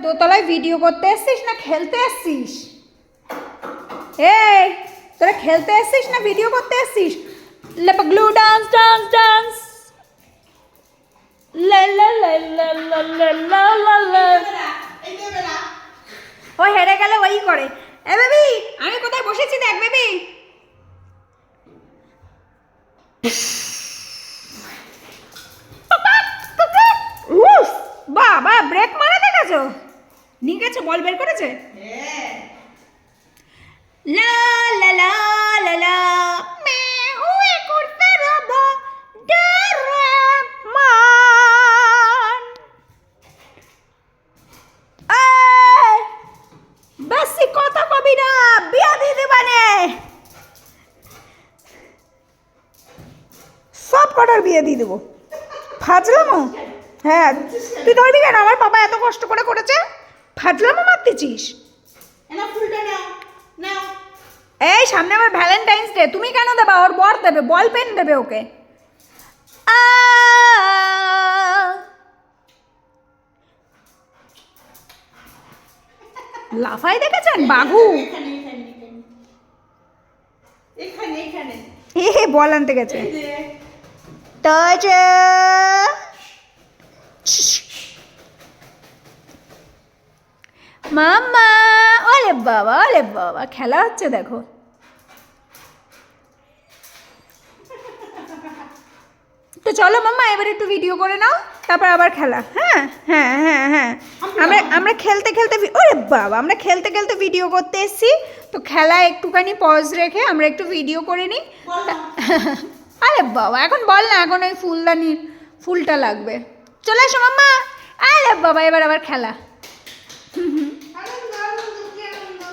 দোতলায় ভিডিও করতে এসছিস না খেলতে এসছিস? এই তোরা খেলতে এসছিস না ভিডিও করতে এসছিস? লেপাগ্লু ডান্স ডান্স ডান্স লা লা লা লা লা লা লা লা লা। ও হেরে গেলে ওই করে। এ বেবি আমি কোথায় বসেছি দেখ বেবি। বাবা ব্রেক মারা দেখেছো? নিয়ে গেছে বল বের করেছে। লা লা লা লা লা मैं हूँ एक उड़ता रबा डोरेमोन। বেশি কথা কবি না, বিয়া দিয়ে দেবানে। সব কটার বিয়ে দিয়ে দেবো। ফাজলামো? হ্যাঁ তুই ধরবি কেন? আমার বাবা এত কষ্ট করে করেছে, ফাজলামো মারতেছিস? এই সামনে আবার ভ্যালেন্টাইন্স ডে, তুমি কেন দেবা? ওর বর দেবে, বল পেন দেবে ওকে। লাফাই দেখেছেন বাঘু? এ বল আনতে গেছে। মাম্মা ওলে বাবা খেলা হচ্ছে দেখো। তো চলো মাম্মা এবার একটু ভিডিও করে নাও, তারপর আবার খেলা। হ্যাঁ হ্যাঁ হ্যাঁ হ্যাঁ আমরা খেলতে খেলতে ওরে বাবা আমরা খেলতে খেলতে ভিডিও করতে এসেছি, তো খেলা একটুখানি পজ রেখে আমরা একটু ভিডিও করে নিই। আরে বাবা এখন বল না, এখন ওই ফুলদানির ফুলটা লাগবে। চলে এসো মাম্মা। আরে বাবা এবার আবার খেলা।